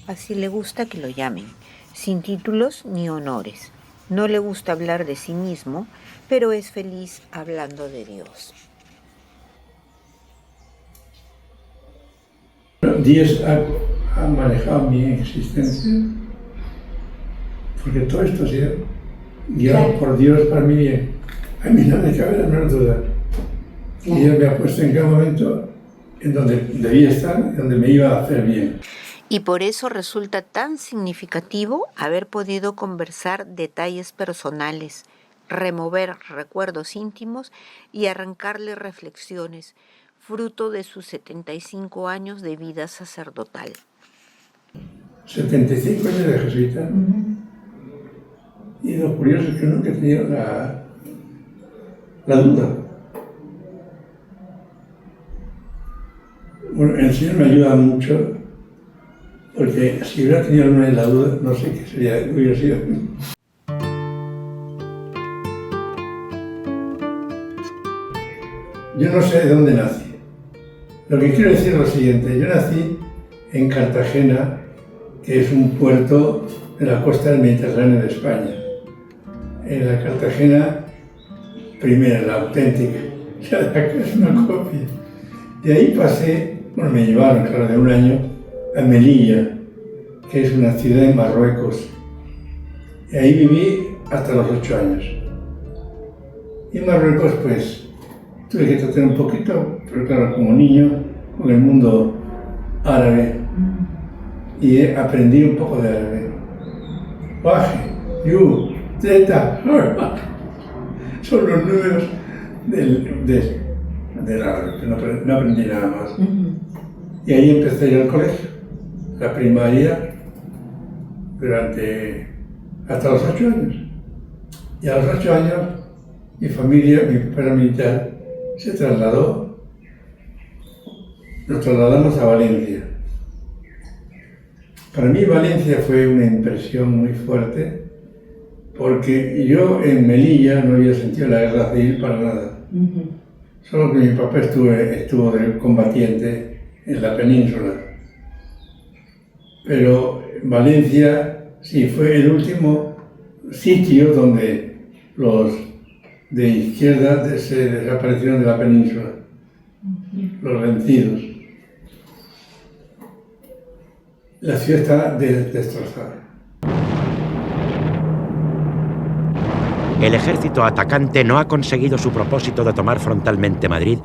Así le gusta que lo llamen, sin títulos ni honores. No le gusta hablar de sí mismo, pero es feliz hablando de Dios. Dios ha manejado mi existencia, porque todo esto ha sido guiado por Dios para mi bien. A mí no me cabe la menor duda. Y Dios me ha puesto en cada momento en donde debía estar, donde me iba a hacer bien. Y por eso resulta tan significativo haber podido conversar detalles personales, remover recuerdos íntimos y arrancarle reflexiones, fruto de sus 75 años de vida sacerdotal. 75 años de jesuita. Y lo curioso es que nunca he tenido la duda. Bueno, el Señor me ayuda mucho, porque si hubiera tenido alguna de la duda, no sé qué hubiera sido. Yo no sé de dónde nací. Lo que quiero decir es lo siguiente. Yo nací en Cartagena, que es un puerto de la costa del Mediterráneo de España. En la Cartagena primera, la auténtica. Ya de acá es una copia. De ahí pasé, bueno, me llevaron, claro, de un año, a Melilla, que es una ciudad en Marruecos. Y ahí viví hasta los 8 años. Y en Marruecos, pues, tuve que tratar un poquito, pero claro, como niño, con el mundo árabe. Y aprendí un poco de árabe. Waje, yu, zeta, son los números del árabe, que no aprendí nada más. Y ahí empecé a ir al colegio, la primaria, hasta los 8 años. Y a los 8 años, mi familia, mi papá era militar, nos trasladamos a Valencia. Para mí Valencia fue una impresión muy fuerte, porque yo en Melilla no había sentido la guerra civil para nada. Solo que mi papá estuvo de combatiente en la península. Pero Valencia sí fue el último sitio donde los de izquierda se desaparecieron de la península, los vencidos. La ciudad está destrozada. El ejército atacante no ha conseguido su propósito de tomar frontalmente Madrid,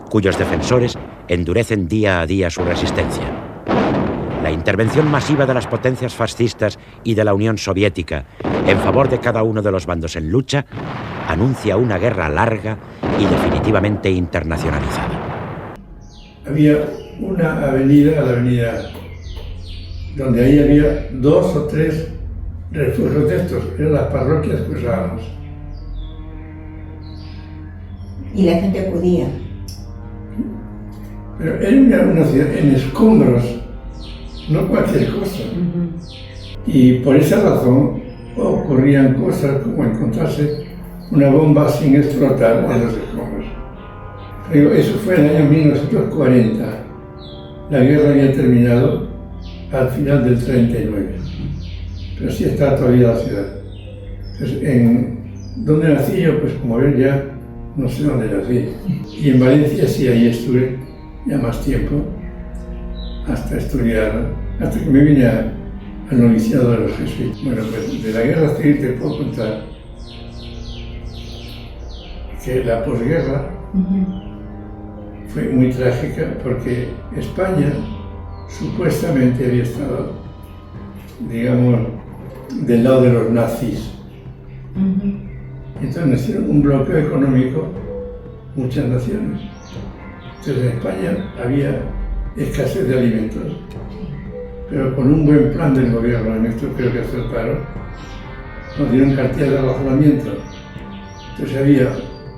cuyos defensores endurecen día a día su resistencia. La intervención masiva de las potencias fascistas y de la Unión Soviética en favor de cada uno de los bandos en lucha anuncia una guerra larga y definitivamente internacionalizada. Había una avenida, la avenida, donde ahí había 2 o 3 refugios de estos, eran las parroquias que usábamos. Y la gente acudía. Pero era una ciudad en escombros, no cualquier cosa. Y por esa razón ocurrían cosas como encontrarse una bomba sin explotar en los escombros. Pero eso fue en el año 1940. La guerra había terminado al final del 39. Pero sí está todavía la ciudad. Entonces, ¿dónde nací yo? Pues como ven ya no sé dónde nací. Y en Valencia sí, ahí estuve ya más tiempo, hasta estudiar, hasta que me vine al noviciado de los jesuitas. Bueno, pues de la guerra civil te puedo contar que la posguerra fue muy trágica porque España supuestamente había estado, digamos, del lado de los nazis. Entonces nos hicieron un bloqueo económico muchas naciones. Entonces en España había escasez de alimentos, pero con un buen plan del gobierno, en esto creo que acertaron, nos dieron cartillas de razonamiento. Entonces había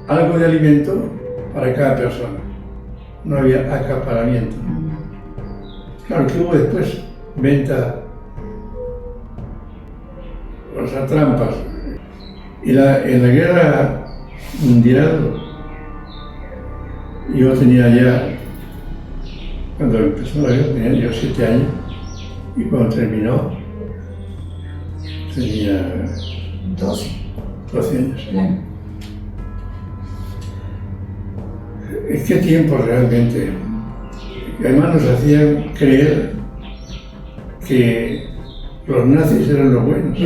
algo de alimento para cada persona, no había acaparamiento. Claro que hubo después venta, o sea, trampas. Y en la guerra mundial, yo tenía ya, cuando empezó la guerra, tenía yo 7 años, Y cuando terminó, tenía 12. 12 años. Claro. ¿En qué tiempo realmente? Además nos hacían creer que los nazis eran los buenos.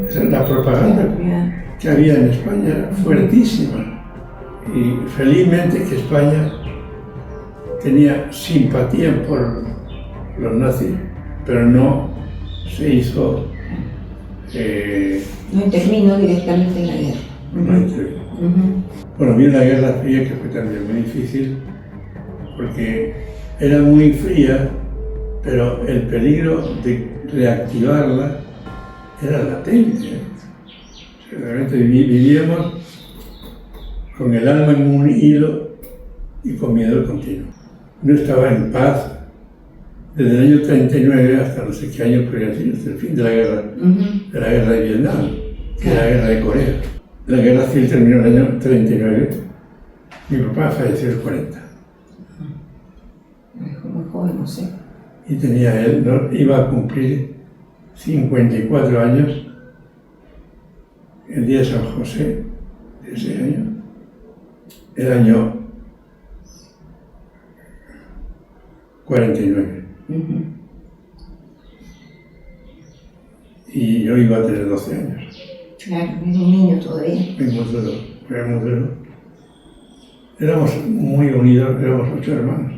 Esa era la propaganda que había en España, era fuertísima. Y felizmente que España tenía simpatía por los nazis, pero no se hizo... No intervino directamente en la guerra. no intervino. Bueno, vino la Guerra Fría, que fue también muy difícil, porque era muy fría, pero el peligro de reactivarla era latente. O sea, realmente vivíamos con el alma en un hilo y con miedo continuo. No estaba en paz desde el año 39 hasta no sé qué año, pero hasta el fin de la guerra de Vietnam, de la guerra de Corea. La guerra civil terminó en el año 39. Mi papá falleció en el 40. Muy joven, no sé. Y iba a cumplir 54 años el día de San José de ese año. El año 49. Y yo iba a tener 12 años. Claro, era un niño todavía. Fue muy duro. Éramos muy unidos, éramos 8 hermanos.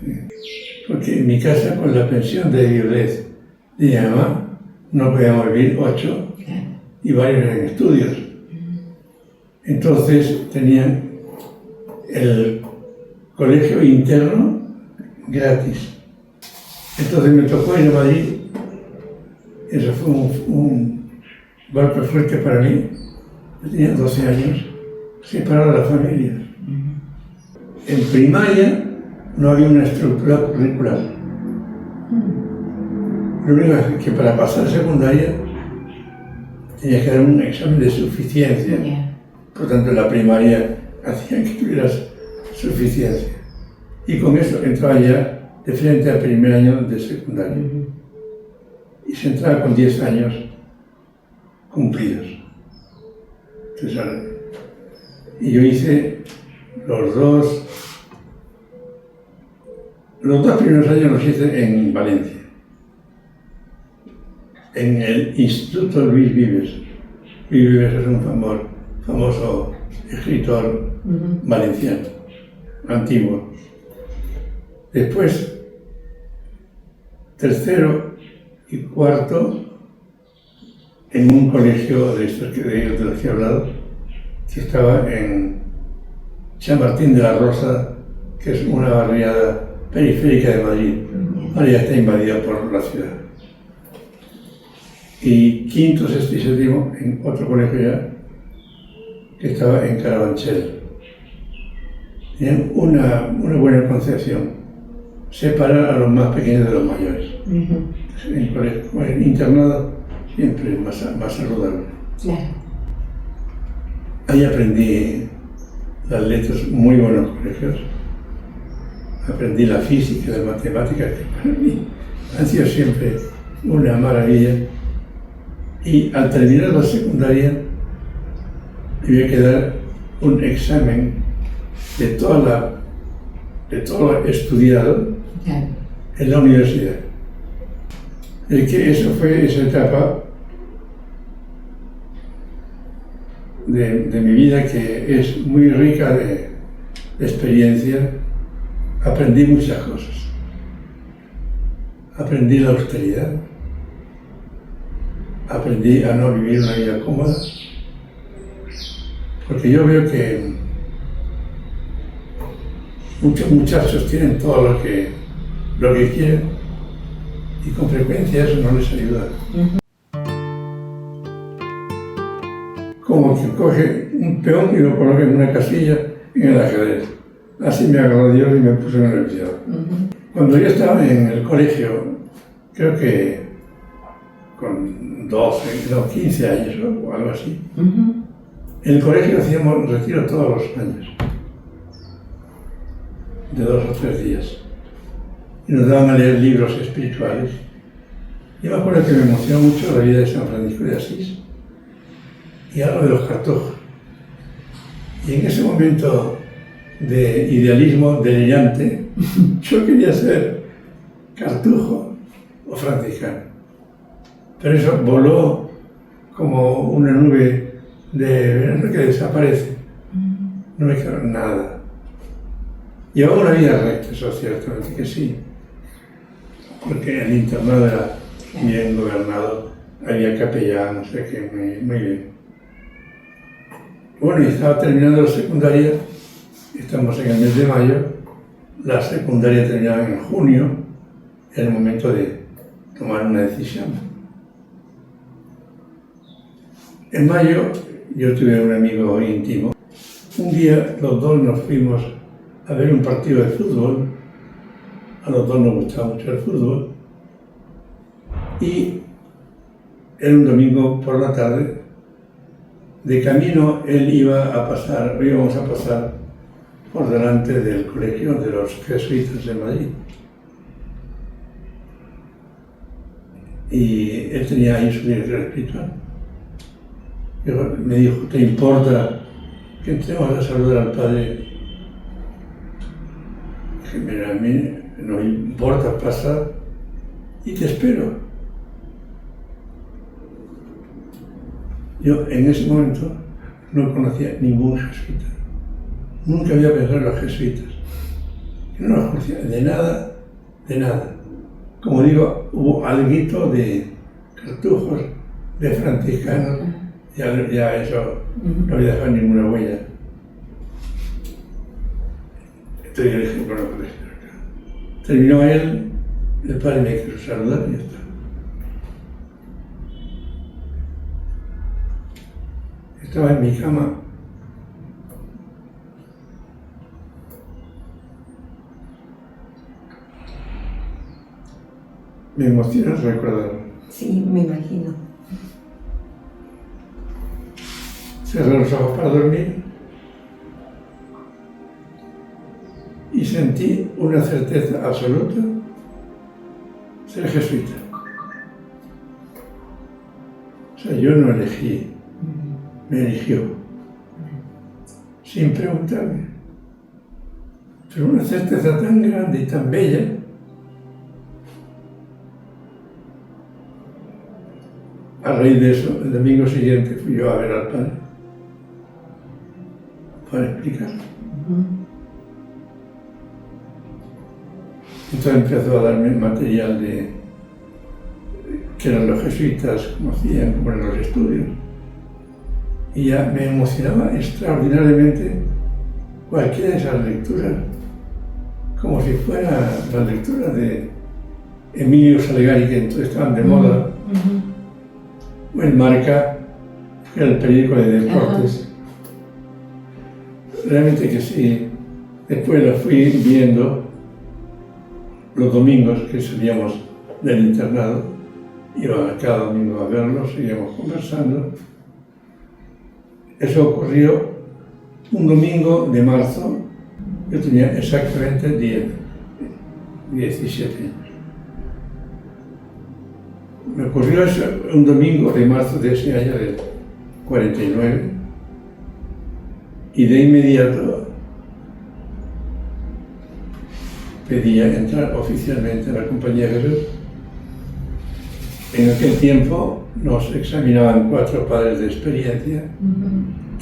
Sí. Porque en mi casa, con la pensión de viudez de mi mamá, no podíamos vivir 8 y varios en estudios. Entonces tenían el colegio interno gratis. Entonces me tocó ir a Madrid. Eso fue un golpe fuerte para mí. Yo tenía 12 años, separado de la familia. En primaria no había una estructura curricular. Lo único es que para pasar secundaria tenías que dar un examen de suficiencia. Por tanto, en la primaria hacían que tuvieras suficiencia. Y con eso entraba ya de frente al primer año de secundaria. Y se entraba con 10 años cumplidos. Entonces, y yo hice los dos primeros años los hice en Valencia, en el Instituto Luis Vives. Luis Vives es un famoso escritor valenciano, antiguo. Después, tercero y cuarto, en un colegio de los que he hablado, que estaba en Chamartín de la Rosa, que es una barriada periférica de Madrid. Ahora ya está invadida por la ciudad. Y quinto, sexto y séptimo en otro colegio ya, que estaba en Carabanchel. Tenían una buena concepción, separar a los más pequeños de los mayores. En el internado siempre más saludable. Claro. Ahí aprendí las letras, muy buenos colegios. Aprendí la física y las matemáticas, que para mí han sido siempre una maravilla. Y al terminar la secundaria, había que dar un examen de todo lo estudiado en la universidad. Eso fue esa etapa de mi vida que es muy rica de experiencia. Aprendí muchas cosas. Aprendí la austeridad. Aprendí a no vivir una vida cómoda. Porque yo veo que muchos muchachos tienen todo lo que quieren y con frecuencia eso no les ayuda. Como que coge un peón y lo coloca en una casilla en el ajedrez. Así me agarró Dios y me puso en la universidad. Cuando yo estaba en el colegio, creo que con 15 años o algo así, en el colegio hacíamos retiro todos los años, de 2 o 3 días. y nos daban a leer libros espirituales. Yo me acuerdo que me emocionó mucho la vida de San Francisco de Asís y algo de los cartujos. Y en ese momento de idealismo delirante, yo quería ser cartujo o franciscano. Pero eso voló como una nube de verano que desaparece. No me quedó nada. Llevaba una vida recta, eso ciertamente que sí. Porque el internado era bien gobernado, había capellán, no sé qué, muy bien. Bueno, y estaba terminando la secundaria, estamos en el mes de mayo, la secundaria terminaba en junio, era el momento de tomar una decisión. En mayo yo tuve un amigo íntimo. Un día los dos nos fuimos a ver un partido de fútbol, a los dos nos gustaba mucho el fútbol, y era un domingo por la tarde. De camino él íbamos a pasar por delante del colegio de los jesuitas de Madrid. Y él tenía ahí su director espiritual. Me dijo, ¿te importa que entremos a saludar al padre? Dije, mira, a mí no me importa pasar y te espero. Yo en ese momento no conocía ningún jesuita. Nunca había pensado en los jesuitas. Yo no los conocía de nada, de nada. Como digo, hubo alguito de cartujos, de franciscanos, ya eso no había dejado ninguna huella. Entonces yo dije, bueno, pues terminó él, el padre me quiso saludar y ya está. Estaba en mi cama. Me emociona recordarlo. Sí, me imagino. Cerré los ojos para dormir y sentí una certeza absoluta: ser jesuita. O sea, yo no elegí, me eligió, sin preguntarme. Pero una certeza tan grande y tan bella. A raíz de eso, el domingo siguiente fui yo a ver al padre para explicarlo. Entonces empezó a darme material de que eran los jesuitas, como hacían, como en los estudios. Y ya me emocionaba extraordinariamente cualquiera de esas lecturas, como si fuera la lectura de Emilio Salgari, que entonces estaban de moda, o el Marca, que era el periódico de deportes. Realmente que sí. Después lo fui viendo los domingos que salíamos del internado, iba cada domingo a verlo, seguíamos conversando. Eso ocurrió un domingo de marzo. Yo tenía exactamente 17 años. Me ocurrió eso un domingo de marzo de ese año del 49 y de inmediato pedía entrar oficialmente a la Compañía de Jesús. En aquel tiempo nos examinaban 4 padres de experiencia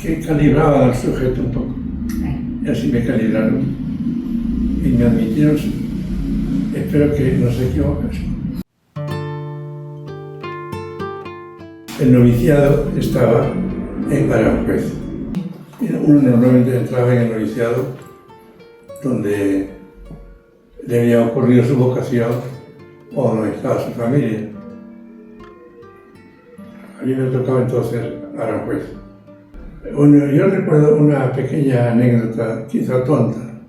que calibraban al sujeto un poco. Y así me calibraron y me admitieron. Espero que no se equivoquen. El noviciado estaba en Aranjuez. Uno normalmente entraba en el noviciado donde le había ocurrido su vocación o no estaba su familia. A mí me tocaba entonces Aranjuez. Bueno, yo recuerdo una pequeña anécdota, quizá tonta.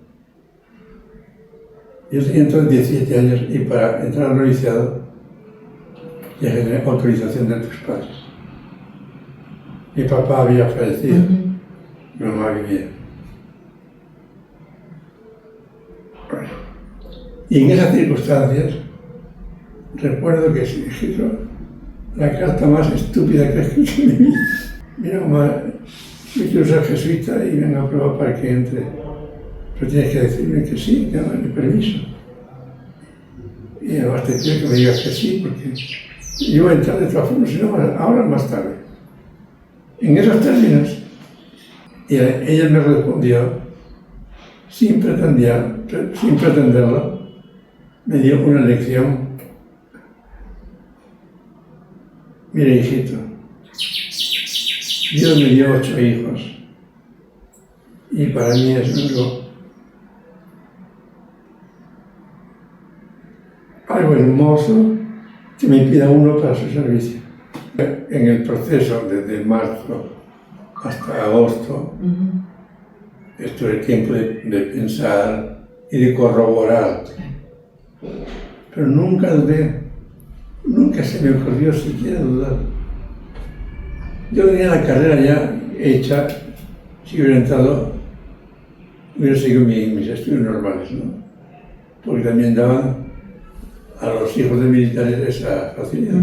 Yo tenía entonces 17 años y para entrar al noviciado ya tenía autorización de tus padres. Mi papá había fallecido, mi mamá vivía. Bueno. Y en esas circunstancias, recuerdo que se escribió la carta más estúpida que he escrito en mi vida. Mira, mamá, yo quiero ser jesuita y vengo a probar para que entre. Pero tienes que decirme que sí, que darme permiso. Y además te pido que me digas que sí, porque yo voy a entrar de todas formas, si no, ahora más tarde. En esos términos, y ella me respondió, sin pretenderlo, me dio una lección. Mira, hijito, Dios me dio 8 hijos y para mí es algo hermoso que me pida uno para su servicio. En el proceso desde marzo hasta agosto, esto es el tiempo de pensar y de corroborar, pero nunca dudé, nunca se me ocurrió siquiera dudar. Yo tenía la carrera ya hecha, si hubiera entrado, hubiera seguido mis estudios normales, ¿no? Porque también daban a los hijos de militares esa facilidad.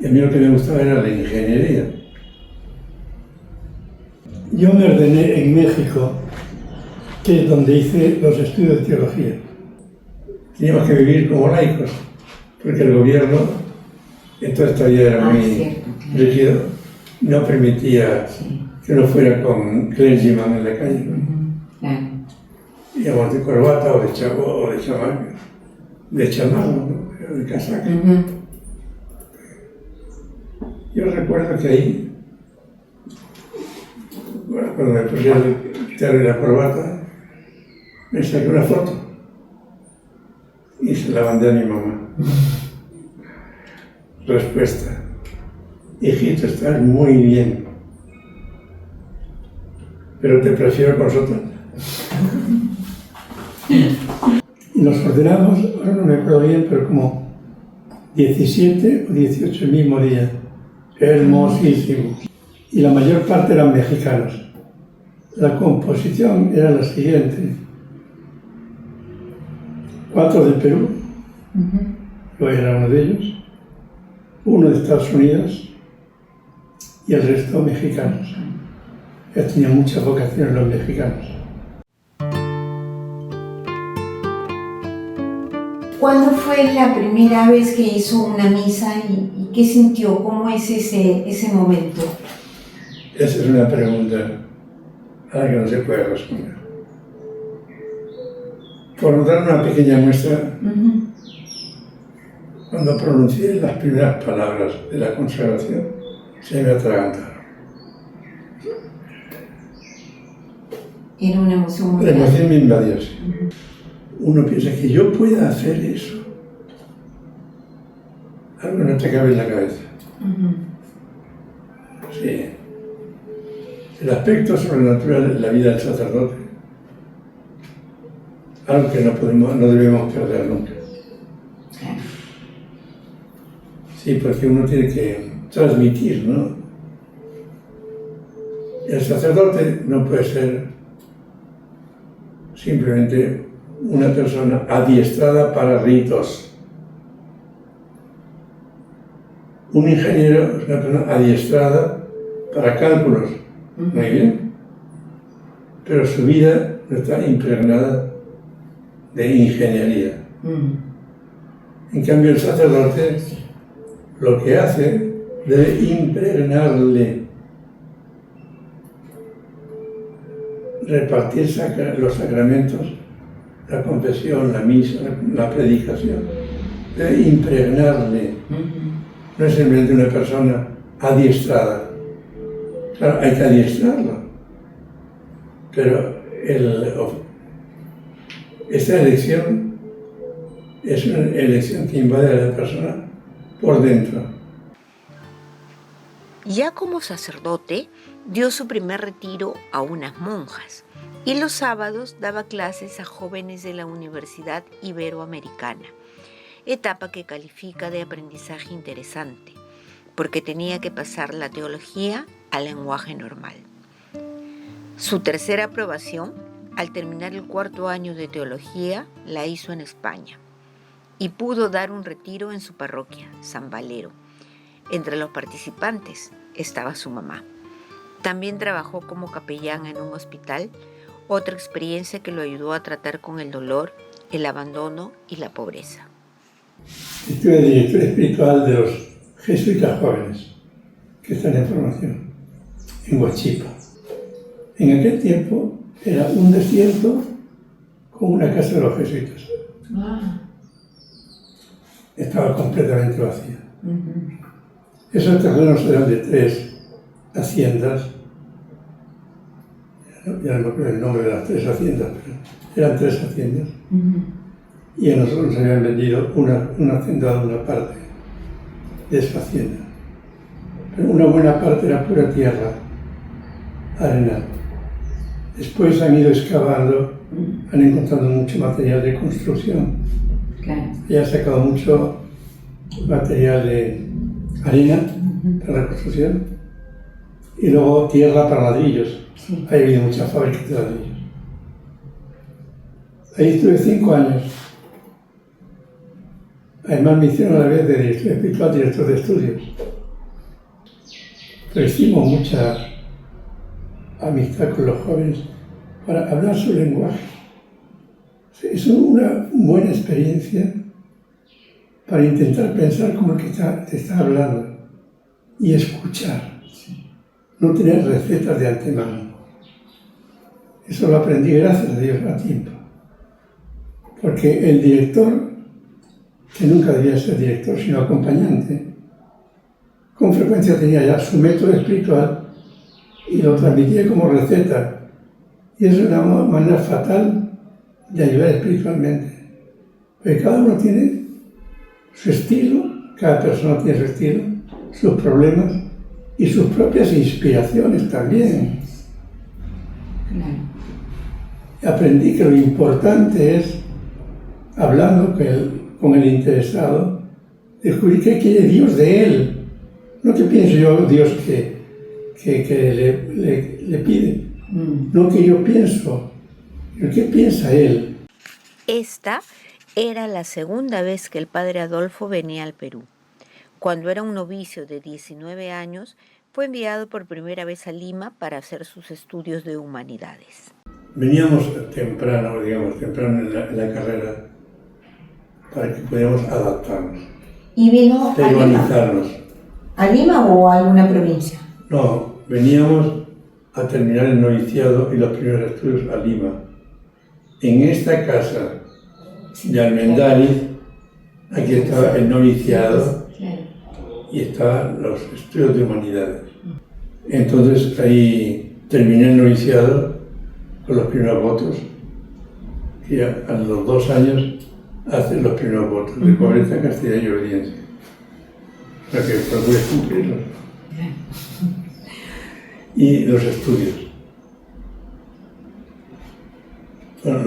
Y a mí lo que me gustaba era la ingeniería. Yo me ordené en México, que es donde hice los estudios de teología. Teníamos que vivir como laicos, porque el gobierno, entonces todavía era muy rígido, no permitía que uno fuera con clergyman en la calle, ¿no? Íbamos de corbata o de chamarra, ¿no? De casaca. Yo recuerdo que ahí, bueno, cuando me puse el terno y la corbata, me saqué una foto y se la mandé a mi mamá. Respuesta: hijito, estás muy bien, pero te prefiero con sotana. Y nos ordenamos, ahora no me acuerdo bien, pero como 17 o 18 el mismo día. Hermosísimo. Y la mayor parte eran mexicanos. La composición era la siguiente: 4 del Perú, yo era uno de ellos, 1 de Estados Unidos y el resto mexicanos. Ya tenían mucha vocación los mexicanos. ¿Cuándo fue la primera vez que hizo una misa y qué sintió? ¿Cómo es ese momento? Esa es una pregunta a la que no se puede responder. Por dar una pequeña muestra, cuando pronuncié las primeras palabras de la consagración, se me atragantaron. Era una emoción muy La grande. emoción me invadió. Sí. Uno piensa que yo pueda hacer eso. Algo no te cabe en la cabeza. Sí. El aspecto sobrenatural en la vida del sacerdote, algo que no debemos perder nunca. Sí, porque uno tiene que transmitir, ¿no? El sacerdote no puede ser simplemente una persona adiestrada para ritos. Un ingeniero es una persona adiestrada para cálculos. Muy bien. Pero su vida no está impregnada de ingeniería. En cambio, el sacerdote lo que hace debe impregnarle, repartir los sacramentos, la confesión, la misa, la predicación, debe impregnarle. No es simplemente una persona adiestrada. Claro, hay que adiestrarlo. Pero esta elección es una elección que invade a la persona por dentro. Ya como sacerdote, dio su primer retiro a unas monjas y los sábados daba clases a jóvenes de la Universidad Iberoamericana, etapa que califica de aprendizaje interesante, porque tenía que pasar la teología al lenguaje normal. Su tercera aprobación Al terminar el 4º año de teología, la hizo en España y pudo dar un retiro en su parroquia, San Valero. Entre los participantes estaba su mamá. También trabajó como capellán en un hospital, otra experiencia que lo ayudó a tratar con el dolor, el abandono y la pobreza. Estuve director espiritual de los jesuitas jóvenes que están en formación en Huachipa. En aquel tiempo era un desierto con una casa de los jesuitas. Estaba completamente vacía. Esos terrenos eran de 3 haciendas. Ya no me acuerdo el nombre de las 3 haciendas, pero eran 3 haciendas. Y a nosotros nos habían vendido una hacendado, una parte de esa hacienda. Pero una buena parte era pura tierra, arenal. Después han ido excavando, han encontrado mucho material de construcción. Claro. Y han sacado mucho material de arena para la construcción y luego tierra para ladrillos. Sí. Ha habido muchas fábricas de ladrillos. Ahí estuve 5 años. Además me hicieron a la vez de director espiritual, director de estudios. Pero hicimos mucha amistad con los jóvenes para hablar su lenguaje. Es una buena experiencia para intentar pensar como el que te está hablando y escuchar. No tener recetas de antemano. Eso lo aprendí, gracias a Dios, a tiempo. Porque el director, que nunca debía ser director, sino acompañante, con frecuencia tenía ya su método espiritual y lo transmitía como receta. Y es una manera fatal de ayudar espiritualmente. Porque cada uno tiene su estilo, cada persona tiene su estilo, sus problemas y sus propias inspiraciones también. Claro. Aprendí que lo importante es, hablando con el interesado, descubrir qué quiere Dios de él. No que pienso yo Dios que le pide, no que yo pienso, pero qué piensa él. Esta era la 2ª vez que el padre Adolfo venía al Perú. Cuando era un novicio de 19 años, fue enviado por primera vez a Lima para hacer sus estudios de humanidades. Veníamos temprano en la carrera, para que pudiéramos adaptarnos, ¿Y vino a Lima? peruanizarnos. ¿A Lima o a alguna provincia? No, veníamos a terminar el noviciado y los primeros estudios a Lima. En esta casa de Almendáriz, aquí estaba el noviciado Claro. y estaban los estudios de humanidades. Entonces ahí terminé el noviciado con los primeros votos y a los 2 años hacen los primeros votos de pobreza, castidad y obediencia. Para que procures cumplirlos. Y los estudios. Bueno,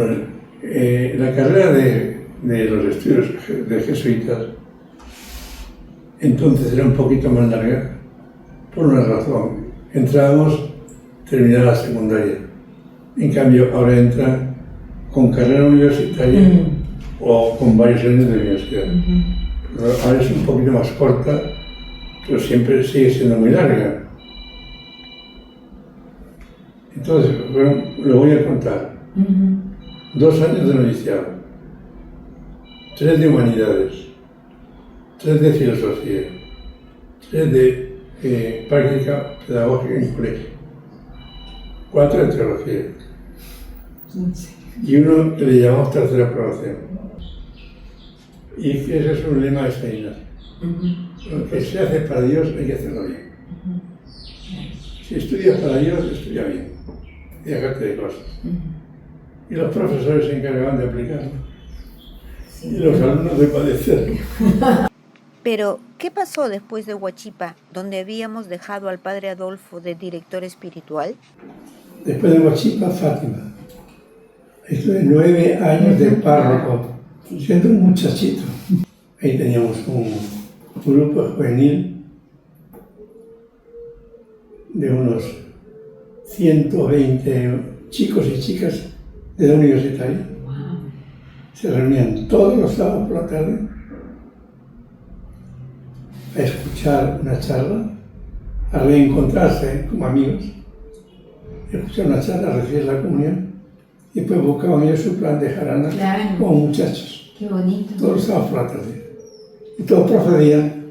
la carrera de los estudios de jesuitas entonces era un poquito más larga por una razón. Entrábamos terminada la secundaria. En cambio, ahora entran con carrera universitaria o con varios años de universidad. Pero ahora es un poquito más corta, pero siempre sigue siendo muy larga. Entonces, bueno, lo voy a contar. 2 años de noviciado, 3 de humanidades, 3 de filosofía, 3 de práctica pedagógica en colegio, 4 de teología y 1 que le llamamos tercera aprobación. Y que ese es un lema de San Ignacio. Lo que se hace para Dios hay que hacerlo bien. Si estudias para Dios, estudia bien y déjate de cosas. Y los profesores se encargaban de aplicarlo. Y los alumnos de padecerlo. Pero, ¿qué pasó después de Huachipa, donde habíamos dejado al padre Adolfo de director espiritual? Después de Huachipa, Fátima. Estuve 9 años de párroco, siendo un muchachito. Ahí teníamos un grupo juvenil de unos 120 chicos y chicas de la universitaria. Se reunían todos los sábados por la tarde a escuchar una charla, a reencontrarse como amigos, a escuchar una charla, a recibir la comunión, y después buscaban ellos su plan de jarana como muchachos. Qué bonito. Todos los sábados por la tarde. Y todos procedían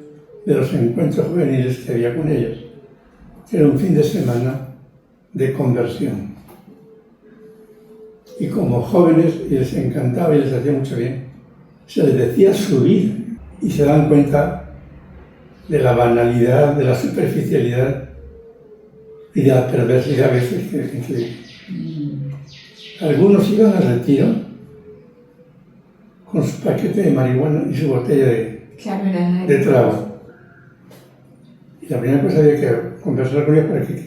de los encuentros juveniles que había con ellos. Era un fin de semana de conversión. Y como jóvenes, y les encantaba y les hacía mucho bien, se les decía su vida y se dan cuenta de la banalidad, de la superficialidad y de la perversidad a veces que algunos iban al retiro con su paquete de marihuana y su botella de trago. Y la primera cosa había que conversar con ellos para que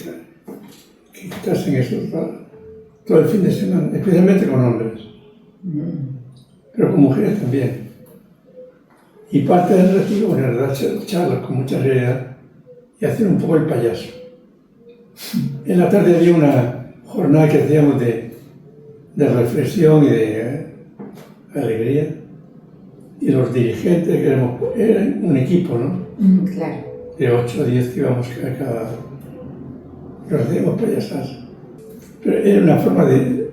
quitasen eso todo el fin de semana, especialmente con hombres, pero con mujeres también. Y parte del retiro, bueno, era dar charlas con mucha seriedad y hacer un poco el payaso. En la tarde había una jornada que hacíamos de reflexión y de alegría. Y los dirigentes, que eran un equipo, ¿no? Claro. De 8 o 10 que íbamos a cada... Nos hacíamos payasadas. Pero era una forma de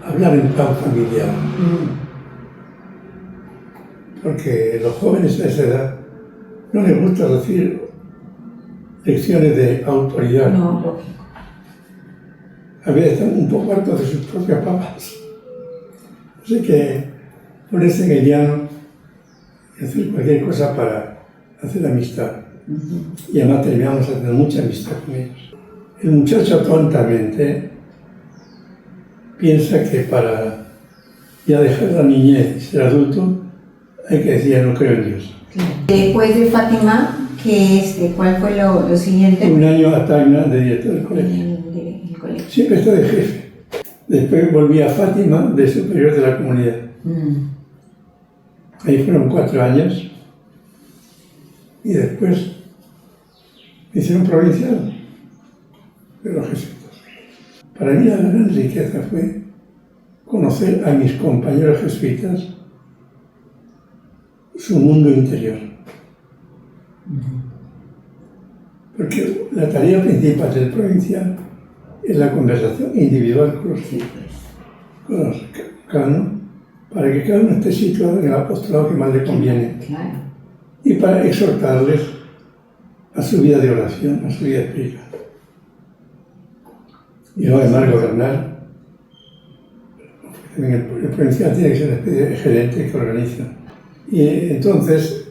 hablar en plan familiar. Porque los jóvenes a esa edad no les gusta recibir lecciones de autoridad. No, lógico. A veces están un poco hartos de sus propias papas. Así que ponerse en el llano y hacer cualquier cosa para hacer amistad. Y además terminamos a tener mucha amistad con ellos. El muchacho tontamente piensa que para ya dejar la niñez y ser adulto hay que decir no creo en Dios. Después de Fátima, ¿cuál fue lo siguiente? Un año a Tacna de director del colegio. El colegio. Siempre está de jefe. Después volví a Fátima de superior de la comunidad. Ahí fueron 4 años. Y después me hicieron provincial de los jesuitas. Para mí la gran riqueza fue conocer a mis compañeros jesuitas su mundo interior. Porque la tarea principal del provincial es la conversación individual con los cada uno, para que cada uno esté situado en el apostolado que más le conviene. Claro. Y para exhortarles a su vida de oración, a su vida espiritual. Y luego además gobernar. El provincial tiene que ser una especie de gerente que organiza. Y entonces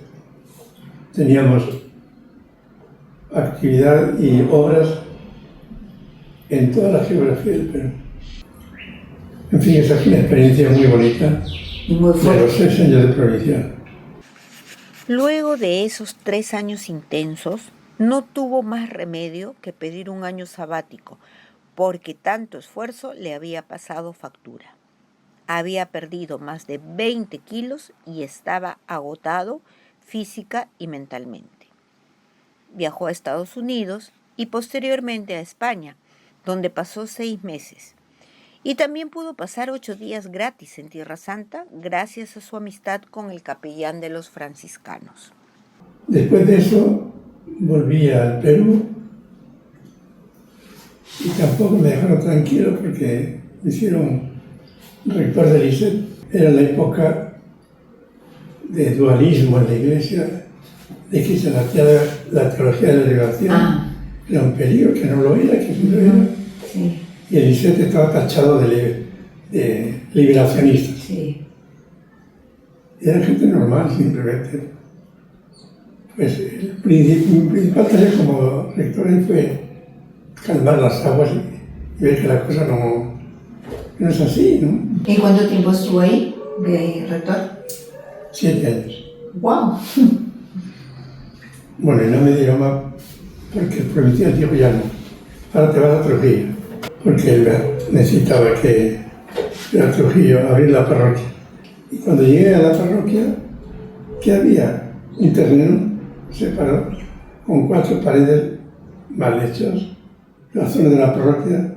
teníamos actividad y obras en toda la geografía del Perú. En fin, esa es una experiencia muy bonita Y muy de fuerte. los 6 años de provincial. Luego de esos 3 años intensos, no tuvo más remedio que pedir un año sabático, porque tanto esfuerzo le había pasado factura. Había perdido más de 20 kilos y estaba agotado física y mentalmente. Viajó a Estados Unidos y posteriormente a España, donde pasó 6 meses. Y también pudo pasar 8 días gratis en Tierra Santa gracias a su amistad con el capellán de los franciscanos. Después de eso volví al Perú y tampoco me dejaron tranquilo porque me hicieron rector del ISET. Era la época de dualismo en la iglesia, de que se hacía la teología de la liberación. Era un peligro, que no lo era, que no lo era. Sí. Y el ISET estaba tachado de liberacionistas. Sí. Y era gente normal, simplemente. Pues mi principal tarea como rector ahí fue calmar las aguas y ver que la cosa no es así, ¿no? ¿Y cuánto tiempo estuvo ahí de rector? 7 años. ¡Wow! Bueno, y no me dieron más porque el provincial dijo ya no, ahora te vas a Trujillo, porque él necesitaba que a Trujillo abrir la parroquia. Y cuando llegué a la parroquia, ¿qué había? Un terreno separado con 4 paredes mal hechas la zona de la parroquia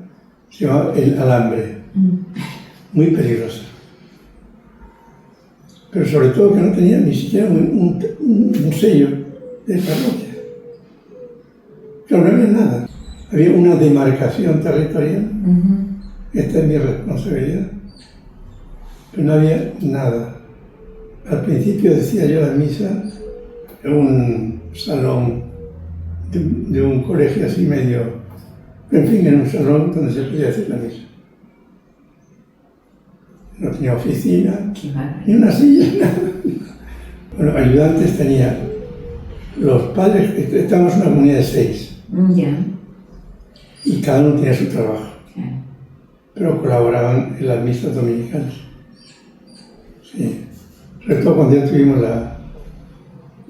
se llamaba El Alambre, muy peligrosa. Pero sobre todo que no tenía ni siquiera un sello de parroquia. Claro, no había nada. Había una demarcación territorial. Esta es mi responsabilidad. Pero no había nada. Al principio decía yo la misa en un salón de un colegio así medio, en fin, en un salón donde se podía hacer la misa. No tenía oficina, ni una silla, nada. Bueno, ayudantes tenía los padres, estábamos en una comunidad de 6. Ya. Y cada uno tenía su trabajo. Pero colaboraban en las misas dominicales. Sí. Sobre todo cuando ya tuvimos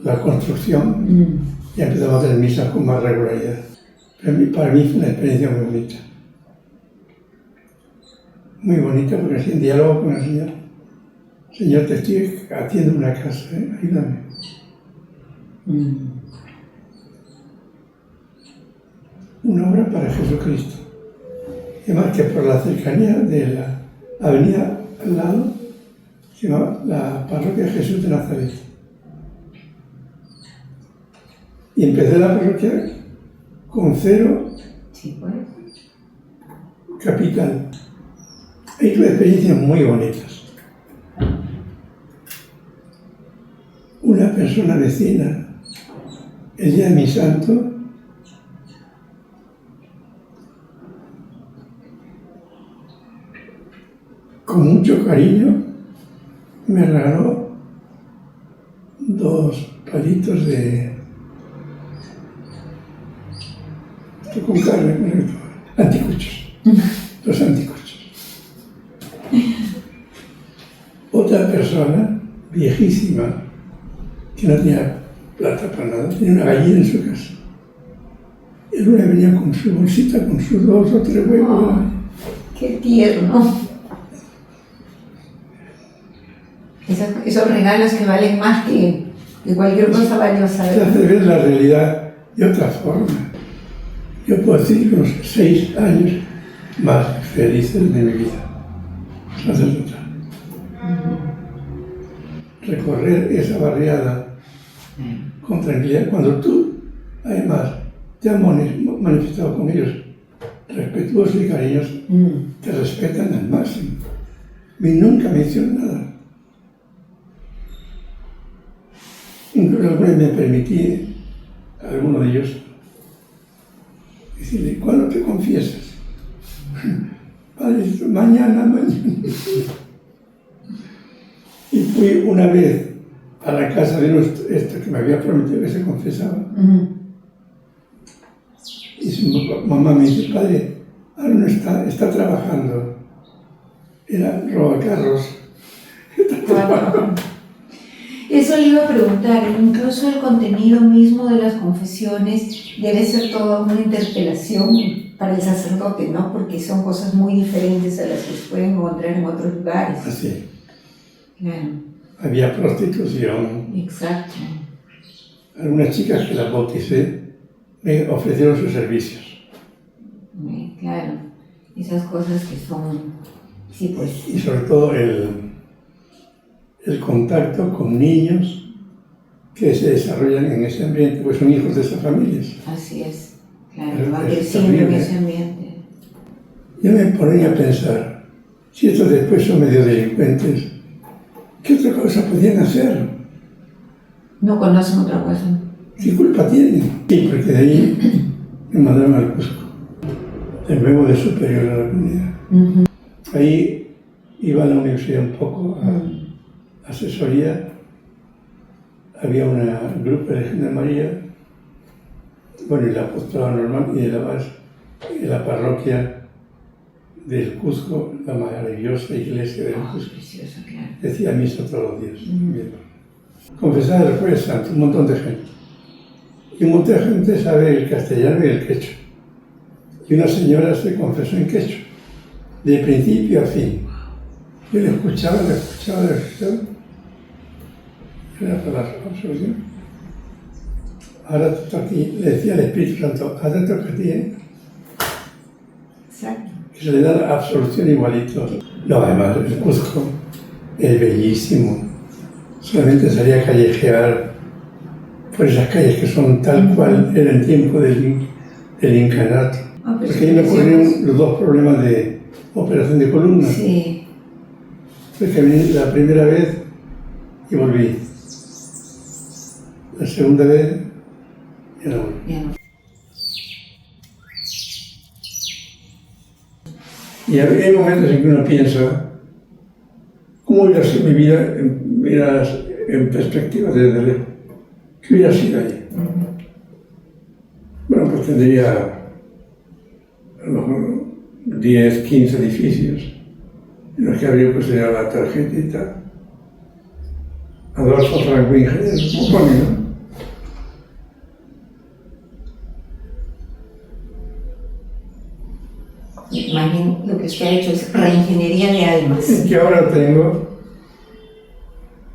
la construcción, ya empezamos a hacer misas con más regularidad. Pero para mí fue una experiencia muy bonita. Muy bonita porque así en diálogo con el Señor. Señor, te estoy haciendo una casa, ayúdame. Una obra para Jesucristo. Y además que por la cercanía de la avenida al lado, se llama la Parroquia Jesús de Nazaret. Y empecé la parroquia con 0 capital. Hay tuve experiencias muy bonitas. Una persona vecina, el día de mi santo, con mucho cariño, me regaló 2 palitos de... Esto con carne, anticuchos. 2 anticuchos. Otra persona, viejísima, que no tenía plata para nada, tenía una gallina en su casa. El lunes venía con su bolsita, con sus 2 o 3 huevos. Oh, ¡qué tierno! Esos regalos que valen más que cualquier cosa valiosa. Se hace ver la realidad de otra forma. Yo puedo decir los 6 años más felices de mi vida. Sacerdotal. Recorrer esa barriada con tranquilidad, cuando tú, además, te has manifestado con ellos respetuosos y cariñosos, te respetan al máximo. Y nunca me hicieron nada. Incluso alguna vez me permití a alguno de ellos decirle, ¿cuándo te confiesas? Padre, mañana. Y fui una vez a la casa de este que me había prometido que se confesaba. Y su mamá me dice, padre, ahora no está trabajando. Era robacarros. Eso le iba a preguntar, incluso el contenido mismo de las confesiones debe ser toda una interpelación para el sacerdote, ¿no? Porque son cosas muy diferentes a las que se pueden encontrar en otros lugares. Así. Claro. Había prostitución. Exacto. Algunas chicas que las bauticé me ofrecieron sus servicios. Claro, esas cosas que son, sí, pues. Y sobre todo el contacto con niños que se desarrollan en ese ambiente, pues son hijos de esas familias. Así es, claro, Es van creciendo en ese ambiente. Yo me ponía a pensar, si estos después son medio delincuentes, ¿qué otra cosa podían hacer? No conocen otra cosa. ¿Qué culpa tienen? Sí, porque de ahí me mandaron al Cusco, de nuevo de superior a la comunidad. Ahí iba a la universidad un poco a asesoría. Había un grupo de Virgen de María, bueno, y la apostolado normal, y de la parroquia del Cusco, la maravillosa iglesia del Cusco. Precioso, claro. Decía misa todos los días. Confesaba el Jueves Santo, un montón de gente. Y un montón de gente sabe el castellano y el quechua. Y una señora se confesó en quechua, de principio a fin. Yo le escuchaba. Era para la absolución. Ahora te toca a ti, le decía al Espíritu Santo, ahora te toca a ti, Exacto. que se le da absolución igualito. No, además, el Cuzco es bellísimo. Solamente salía a callejear por esas calles que son tal cual era en tiempo del incanato. Porque ahí me ocurrieron los dos problemas de operación de columna. Sí. Fue que vine la primera vez y volví. La segunda vez ya no volví. Ya no. Y hay momentos en que uno piensa, ¿cómo hubiera sido mi vida en perspectiva desde lejos? ¿Qué hubiera sido ahí? Bueno, pues tendría a lo mejor 10, 15 edificios en los que habría puesto ya la tarjetita. Adolfo Franco Ingeniero, como pone, ¿no? Más bien lo que usted ha hecho es reingeniería de almas. Es que ahora tengo,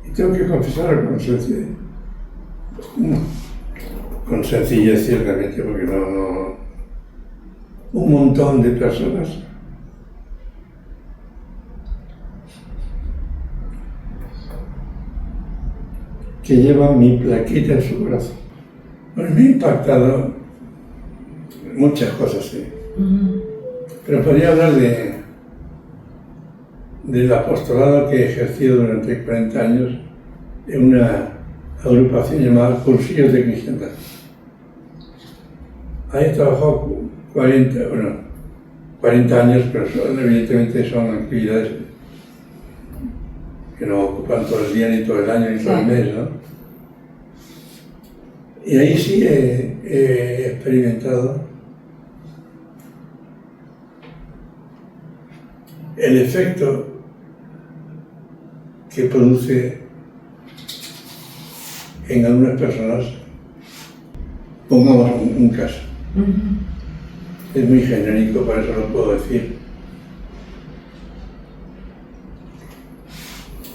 y tengo que confesar con sencillez ciertamente, porque no, un montón de personas que llevan mi plaquita en su corazón. Bueno, me ha impactado muchas cosas, sí. Pero podría hablar del apostolado que he ejercido durante 40 años en una agrupación llamada Cursillos de Cristiandad. Ahí he trabajado 40 años, pero evidentemente son actividades que no ocupan todo el día, ni todo el año, ni todo el mes, ¿no? Y ahí sí he experimentado el efecto que produce en algunas personas, pongamos un caso. Es muy genérico, por eso lo puedo decir.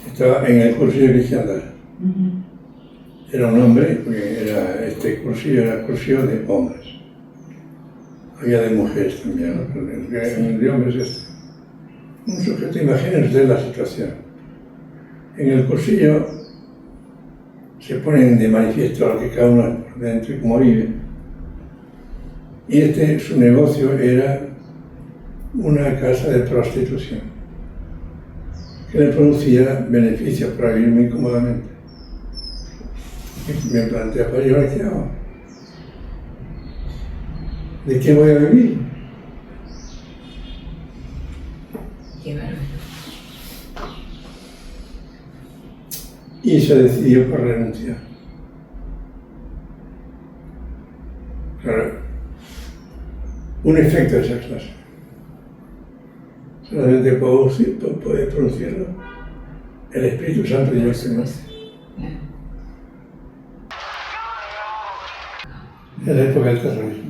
Estaba en el cursillo de cristiandad. Era un hombre, porque este cursillo era cursillo de hombres. Había de mujeres también, ¿no? Pero el de hombres es un sujeto, imagínense la situación. En el cursillo se ponen de manifiesto lo que cada uno es por dentro y cómo vive. Y su negocio era una casa de prostitución que le producía beneficios para vivir muy cómodamente. Y me plantea, ¿para yo ahora qué hago? ¿De qué voy a vivir? Qué bárbaro. Y se decidió por renunciar. Claro, un efecto de esa clase. Solamente puede producirlo el Espíritu Santo y el Señor. En la época del terrorismo.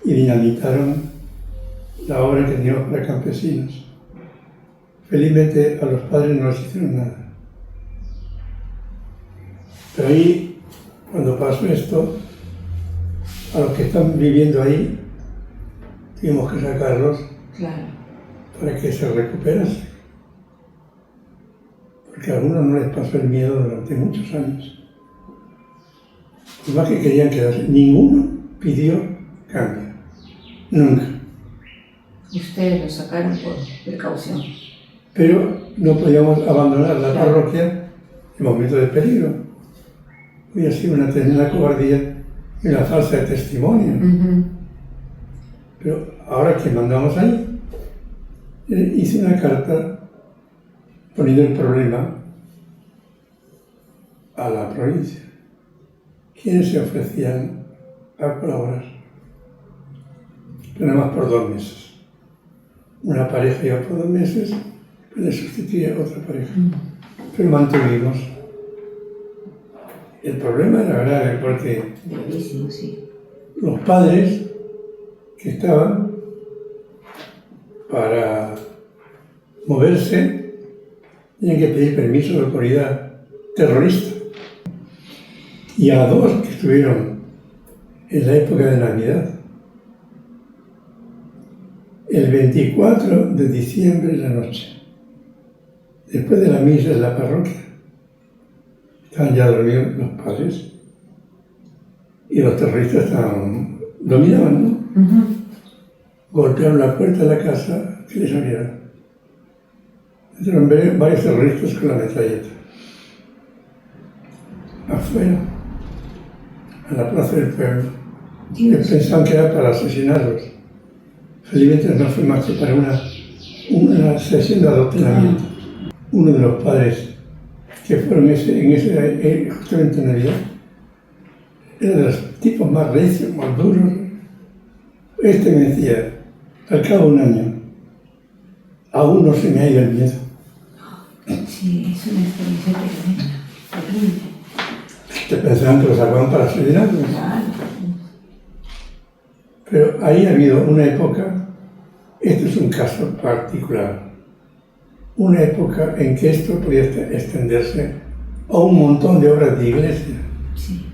Y dinamitaron la obra que teníamos para campesinos. Felizmente a los padres no les hicieron nada. Pero ahí, cuando pasó esto, a los que están viviendo ahí, tuvimos que sacarlos para que se recuperasen. Porque a algunos no les pasó el miedo durante muchos años. Y más que querían quedarse, ninguno pidió cambio. Nunca. Ustedes lo sacaron por precaución. Pero no podíamos abandonar la parroquia en momentos de peligro. Hubiera sido una tremenda cobardía y una falsa de testimonio. Pero ahora que mandamos ahí, hice una carta poniendo el problema a la provincia. ¿Quiénes se ofrecían a colaborar? Pero nada más por 2 meses. Una pareja iba por 2 meses, pues le sustituía a otra pareja. Pero mantuvimos. El problema era grave porque los padres que estaban para moverse tenían que pedir permiso de autoridad terrorista. Y a 2 que estuvieron en la época de Navidad, el 24 de diciembre en la noche, después de la misa en la parroquia. Estaban ya dormidos los padres y los terroristas dominaban, ¿no? Golpearon la puerta de la casa que les abrieron. Entraron varios terroristas con la metralleta. Afuera, a la plaza del pueblo. Ellos pensaban que era para asesinarlos. Felizmente no fue más que para una sesión de adoctrinamiento. Uno de los padres que fueron justamente en Navidad era de los tipos más recios, más duros. Este me decía, al cabo de un año, aún no se me ha ido el miedo. Sí, es una experiencia terrible. Te pensaban que los sacaban para asesinarlos. Claro. Pero ahí ha habido una época, esto es un caso particular, una época en que esto podía extenderse a un montón de obras de iglesia. Sí.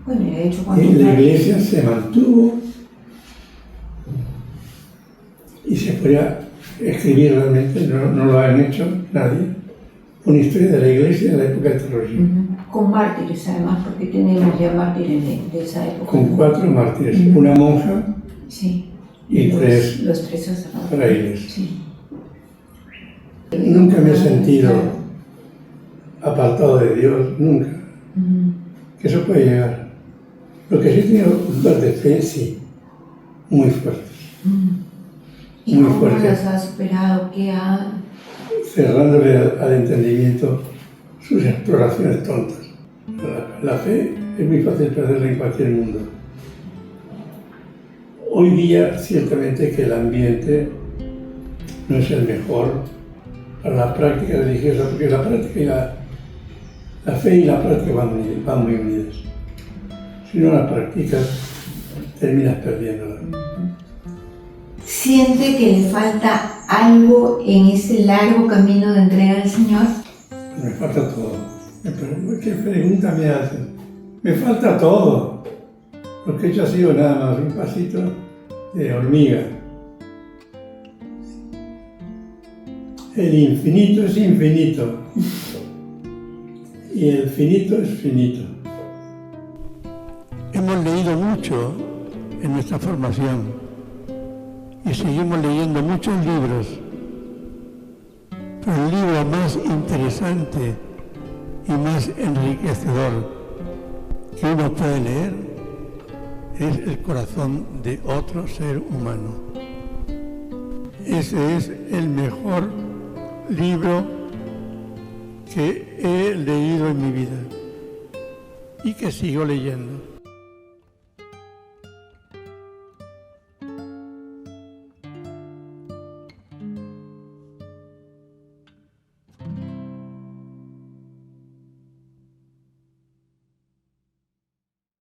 Bueno, de hecho, cuando Y la iglesia se mantuvo y se podía escribir realmente, no lo han hecho nadie, una historia de la iglesia en la época del terrorismo. Con mártires, además, porque tenemos ya mártires de esa época. Con 4 mártires, una monja sí. y los 3 sacerdotes. frailes. Sí. Nunca me he sentido apartado de Dios, nunca. Que eso puede llegar. Lo que sí he tenido dudas de fe, sí, muy fuertes. ¿Y muy cómo fuertes. las ha superado? ¿Qué ha...? Cerrándole al entendimiento sus exploraciones tontas. La fe es muy fácil perderla en cualquier mundo. Hoy día, ciertamente que el ambiente no es el mejor para la práctica religiosa, porque la práctica y la fe y la práctica van muy unidas. Si no la practicas, terminas perdiéndola. ¿Siente que le falta algo en ese largo camino de entrega al Señor? Me falta todo. ¿Qué pregunta me haces? Me falta todo. Lo que he hecho ha sido nada más un pasito de hormiga. El infinito es infinito. Y el finito es finito. Hemos leído mucho en nuestra formación y seguimos leyendo muchos libros, pero el libro más interesante y más enriquecedor que uno puede leer es el corazón de otro ser humano. Ese es el mejor libro que he leído en mi vida y que sigo leyendo.